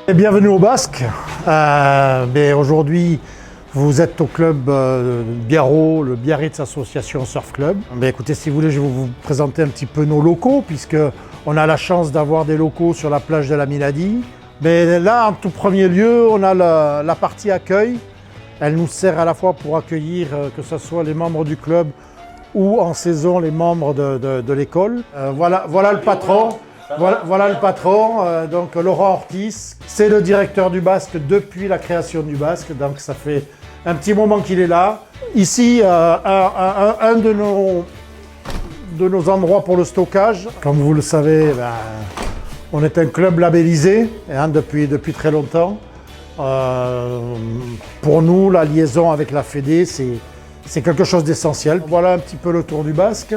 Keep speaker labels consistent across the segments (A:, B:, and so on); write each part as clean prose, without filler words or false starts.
A: Et bienvenue au Basque. Aujourd'hui, vous êtes au club Biarro, le Biarritz Association Surf Club. Écoutez, si vous voulez, je vais vous présenter un petit peu nos locaux, puisqu'on a la chance d'avoir des locaux sur la plage de la Minadi. Mais là, en tout premier lieu, on a la partie accueil. Elle nous sert à la fois pour accueillir que ce soit les membres du club ou en saison les membres de l'école. Voilà le patron. Voilà le patron, donc Laurent Ortiz, c'est le directeur du Basque depuis la création du Basque, donc ça fait un petit moment qu'il est là. Ici, un de nos endroits pour le stockage. Comme vous le savez, on est un club labellisé depuis très longtemps. Pour nous, la liaison avec la Fédé, c'est quelque chose d'essentiel. Voilà un petit peu le tour du Basque.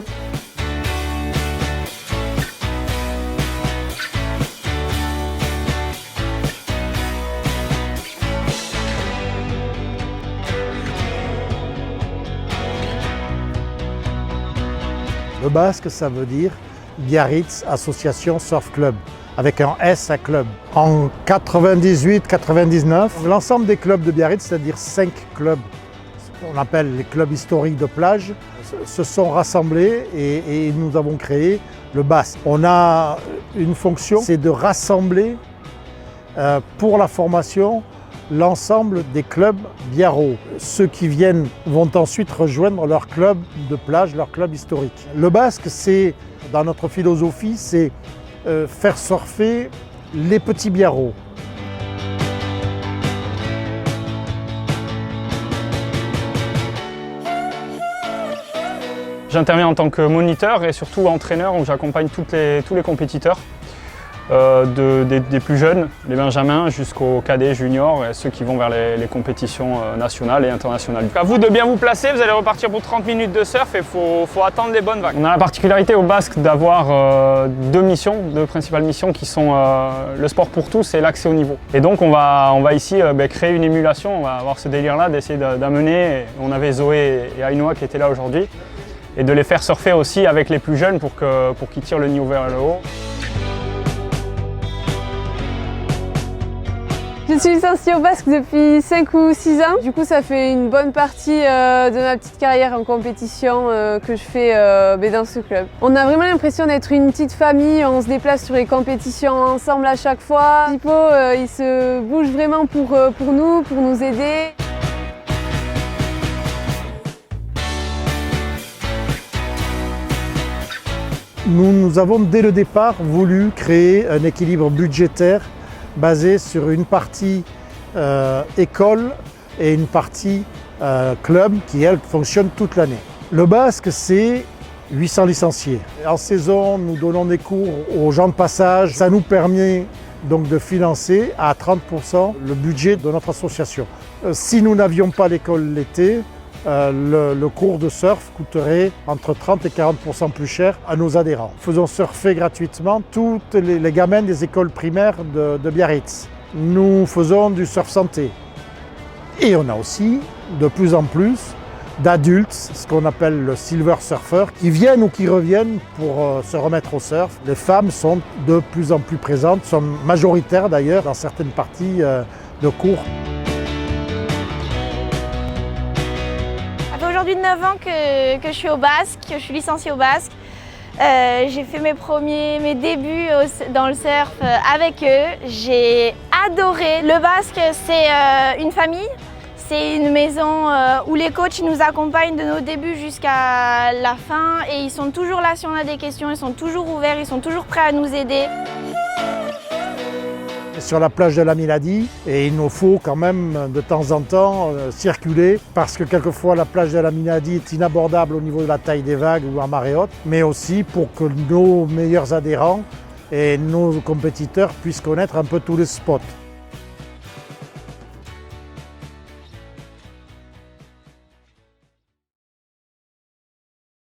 A: Le Basque, ça veut dire Biarritz Association Surf Club, avec un S à club. En 98-99, l'ensemble des clubs de Biarritz, c'est-à-dire 5 clubs, on appelle les clubs historiques de plage, se sont rassemblés et nous avons créé le Basque. On a une fonction, c'est de rassembler pour la formation l'ensemble des clubs Biarro. Ceux qui viennent vont ensuite rejoindre leur club de plage, leur club historique. Le Basque, c'est, dans notre philosophie, c'est faire surfer les petits Biarro.
B: J'interviens en tant que moniteur et surtout entraîneur où j'accompagne tous les compétiteurs. Des plus jeunes, les benjamins, jusqu'aux cadets juniors et ceux qui vont vers les compétitions nationales et internationales. À vous de bien vous placer, vous allez repartir pour 30 minutes de surf et il faut attendre les bonnes vagues. On a la particularité au Basque d'avoir deux principales missions qui sont le sport pour tous et l'accès au niveau. Et donc on va ici créer une émulation, on va avoir ce délire-là d'essayer d'amener, on avait Zoé et Ainoa qui étaient là aujourd'hui, et de les faire surfer aussi avec les plus jeunes pour qu'ils tirent le niveau vers le haut.
C: Je suis licenciée au Basque depuis 5 ou 6 ans. Du coup, ça fait une bonne partie de ma petite carrière en compétition que je fais dans ce club. On a vraiment l'impression d'être une petite famille. On se déplace sur les compétitions ensemble à chaque fois. Pipo, il se bouge vraiment pour nous aider.
A: Nous avons dès le départ voulu créer un équilibre budgétaire basé sur une partie école et une partie club qui, elle, fonctionne toute l'année. Le Basque, c'est 800 licenciés. En saison, nous donnons des cours aux gens de passage. Ça nous permet donc de financer à 30% le budget de notre association. Si nous n'avions pas l'école l'été, le cours de surf coûterait entre 30 et 40% plus cher à nos adhérents. Faisons surfer gratuitement toutes les gamins des écoles primaires de Biarritz. Nous faisons du surf santé. Et on a aussi de plus en plus d'adultes, ce qu'on appelle le silver surfer, qui viennent ou qui reviennent pour se remettre au surf. Les femmes sont de plus en plus présentes, sont majoritaires d'ailleurs dans certaines parties de cours.
D: Ça fait aujourd'hui 9 ans que je suis au Basque, que je suis licenciée au Basque. J'ai fait mes débuts dans le surf avec eux. J'ai adoré. Le Basque, c'est une famille. C'est une maison où les coachs nous accompagnent de nos débuts jusqu'à la fin et ils sont toujours là si on a des questions, ils sont toujours ouverts, ils sont toujours prêts à nous aider.
A: Sur la plage de la Minadi et il nous faut quand même de temps en temps circuler parce que quelquefois la plage de la Minadi est inabordable au niveau de la taille des vagues ou en marée haute, mais aussi pour que nos meilleurs adhérents et nos compétiteurs puissent connaître un peu tous les spots.